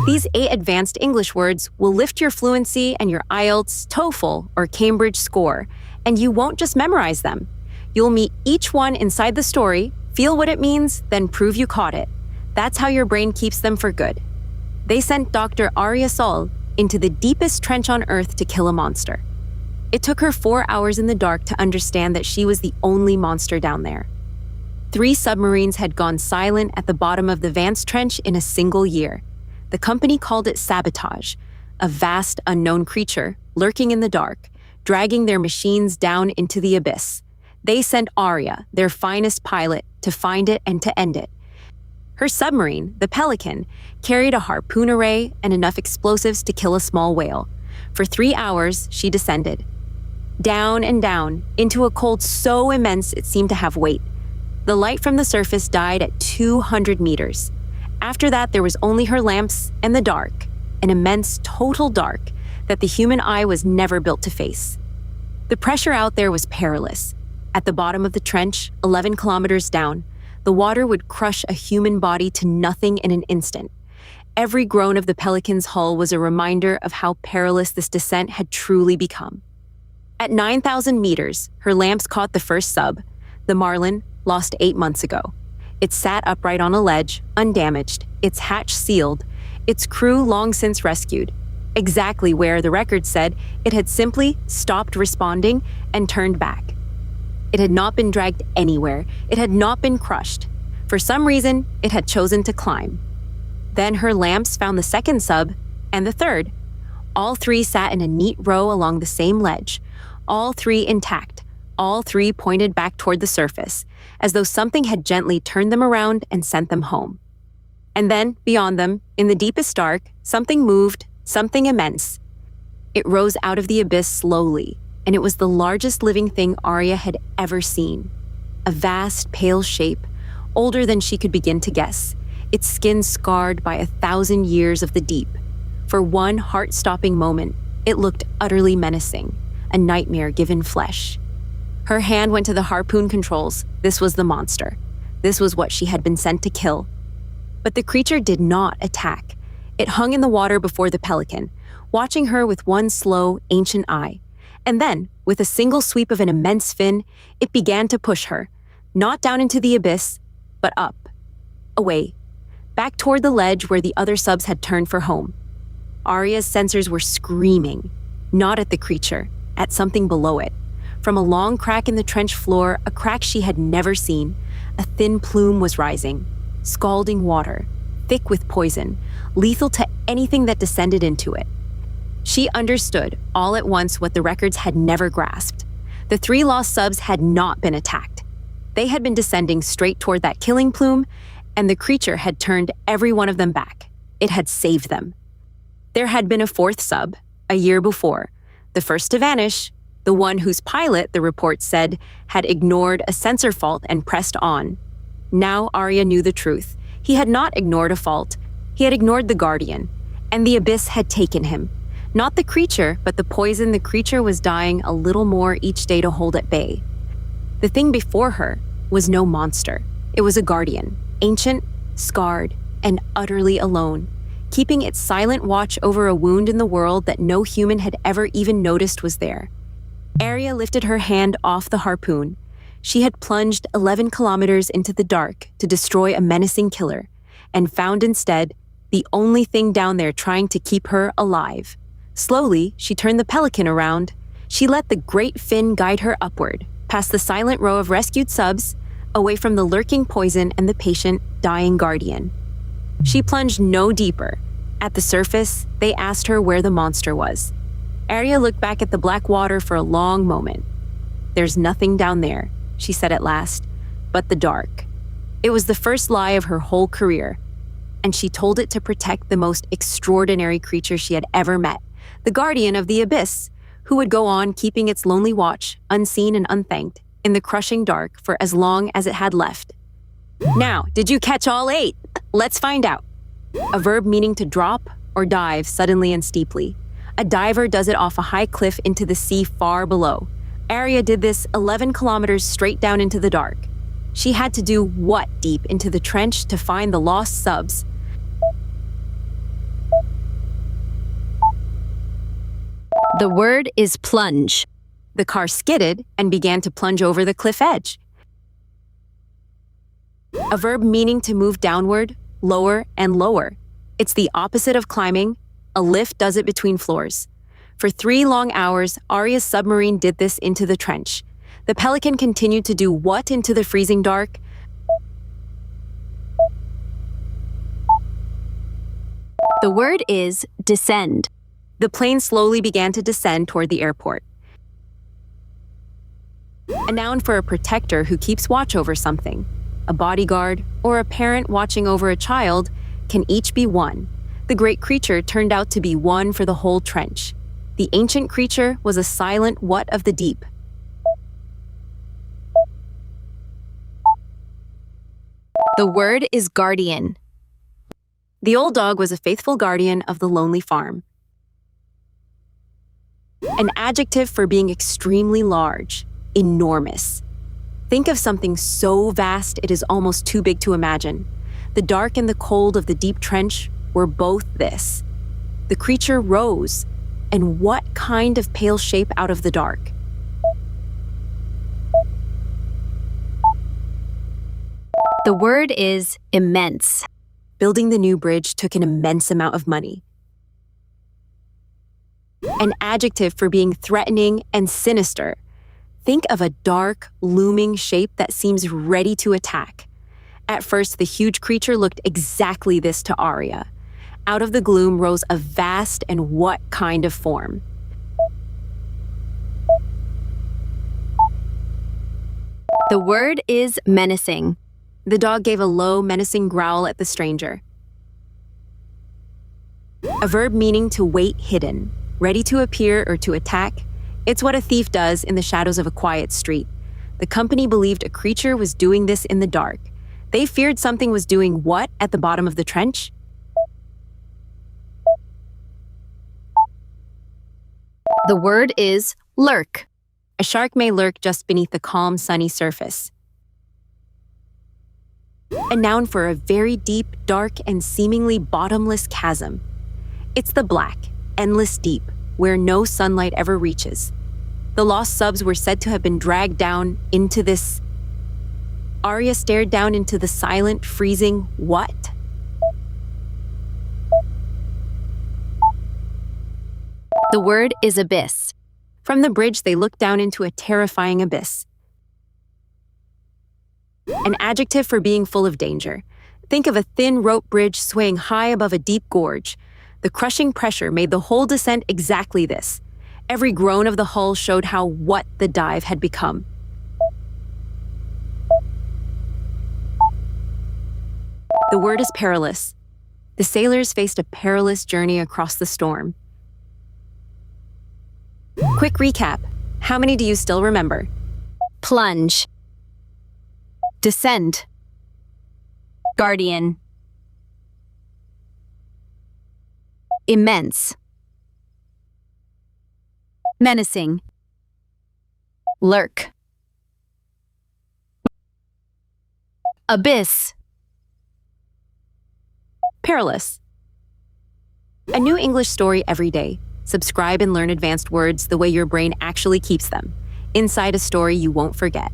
These 8 advanced English words will lift your fluency and your IELTS, TOEFL, or Cambridge score, and you won't just memorize them. You'll meet each one inside the story, feel what it means, then prove you caught it. That's how your brain keeps them for good. They sent Dr. Arya Sol into the deepest trench on Earth to kill a monster. It took her 4 hours in the dark to understand that she was the only monster down there. 3 submarines had gone silent at the bottom of the Vance Trench in a single year. The company called it sabotage, a vast unknown creature lurking in the dark, dragging their machines down into the abyss. They sent Arya, their finest pilot, to find it and to end it. Her submarine, the Pelican, carried a harpoon array and enough explosives to kill a small whale. For 3 hours, she descended. Down and down, into a cold so immense it seemed to have weight. The light from the surface died at 200 meters. After that, there was only her lamps and the dark, an immense total dark that the human eye was never built to face. The pressure out there was perilous. At the bottom of the trench, 11 kilometers down, the water would crush a human body to nothing in an instant. Every groan of the Pelican's hull was a reminder of how perilous this descent had truly become. At 9,000 meters, her lamps caught the first sub, the Marlin, lost 8 months ago. It sat upright on a ledge, undamaged, its hatch sealed, its crew long since rescued, exactly where the record said it had simply stopped responding and turned back. It had not been dragged anywhere. It had not been crushed. For some reason, it had chosen to climb. Then her lamps found the second sub and the third. All 3 sat in a neat row along the same ledge, all 3 intact, all 3 pointed back toward the surface, as though something had gently turned them around and sent them home. And then, beyond them, in the deepest dark, something moved, something immense. It rose out of the abyss slowly, and it was the largest living thing Arya had ever seen. A vast, pale shape, older than she could begin to guess, its skin scarred by 1,000 years of the deep. For one heart-stopping moment, it looked utterly menacing, a nightmare given flesh. Her hand went to the harpoon controls. This was the monster. This was what she had been sent to kill. But the creature did not attack. It hung in the water before the Pelican, watching her with one slow, ancient eye. And then, with a single sweep of an immense fin, it began to push her, not down into the abyss, but up, away, back toward the ledge where the other subs had turned for home. Arya's sensors were screaming, not at the creature, at something below it. From a long crack in the trench floor, a crack she had never seen, a thin plume was rising, scalding water, thick with poison, lethal to anything that descended into it. She understood all at once what the records had never grasped. The 3 lost subs had not been attacked. They had been descending straight toward that killing plume, and the creature had turned every one of them back. It had saved them. There had been a 4th sub, a year before, the first to vanish, the one whose pilot, the report said, had ignored a sensor fault and pressed on. Now Arya knew the truth. He had not ignored a fault. He had ignored the ɡɑrdiən, and the abyss had taken him. Not the creature, but the poison the creature was dying a little more each day to hold at bay. The thing before her was no monster. It was a ɡɑrdiən, ancient, scarred, and utterly alone, keeping its silent watch over a wound in the world that no human had ever even noticed was there. Arya lifted her hand off the harpoon. She had plunged 11 kilometers into the dark to destroy a menacing killer, and found instead the only thing down there trying to keep her alive. Slowly, she turned the Pelican around. She let the great fin guide her upward, past the silent row of rescued subs, away from the lurking poison and the patient, dying ɡɑrdiən. She plunged no deeper. At the surface, they asked her where the monster was. Arya looked back at the black water for a long moment. "There's nothing down there," she said at last, "but the dark." It was the first lie of her whole career, and she told it to protect the most extraordinary creature she had ever met, the ɡɑrdiən of the abyss, who would go on keeping its lonely watch, unseen and unthanked, in the crushing dark for as long as it had left. Now, did you catch all 8? Let's find out. A verb meaning to drop or dive suddenly and steeply. A diver does it off a high cliff into the sea far below. Arya did this 11 kilometers straight down into the dark. She had to do what deep into the trench to find the lost subs? The word is plunge. The car skidded and began to plunge over the cliff edge. A verb meaning to move downward, lower, and lower. It's the opposite of climbing. A lift does it between floors. For 3 long hours, Arya's submarine did this into the trench. The Pelican continued to do what into the freezing dark? The word is dɪsɛnd. The plane slowly began to descend toward the airport. A noun for a protector who keeps watch over something. A bodyguard or a parent watching over a child can each be one. The great creature turned out to be one for the whole trench. The ancient creature was a silent what of the deep. The word is ɡɑrdiən. The old dog was a faithful guardian of the lonely farm. An adjective for being extremely large, enormous. Think of something so vast it is almost too big to imagine. The dark and the cold of the deep trench were both this. The creature rose, and what kind of pale shape out of the dark? The word is immense. Building the new bridge took an immense amount of money. An adjective for being threatening and sinister. Think of a dark, looming shape that seems ready to attack. At first, the huge creature looked exactly this to Arya. Out of the gloom rose a vast and what kind of form? The word is menacing. The dog gave a low, menacing growl at the stranger. A verb meaning to wait hidden, ready to appear or to attack. It's what a thief does in the shadows of a quiet street. The company believed a creature was doing this in the dark. They feared something was doing what at the bottom of the trench? The word is lurk. A shark may lurk just beneath the calm, sunny surface. A noun for a very deep, dark, and seemingly bottomless chasm. It's the black, endless deep, where no sunlight ever reaches. The lost subs were said to have been dragged down into this. Arya stared down into the silent, freezing what? The word is abyss. From the bridge, they looked down into a terrifying abyss. An adjective for being full of danger. Think of a thin rope bridge swaying high above a deep gorge. The crushing pressure made the whole descent exactly this. Every groan of the hull showed how what the dive had become. The word is perilous. The sailors faced a perilous journey across the storm. Quick recap. How many do you still remember? Plunge. Dɪsɛnd. ɡɑrdiən. Immense. Menacing. Lurk. Abyss. Perilous. A new English story every day. Subscribe and learn advanced words the way your brain actually keeps them. Inside a story you won't forget.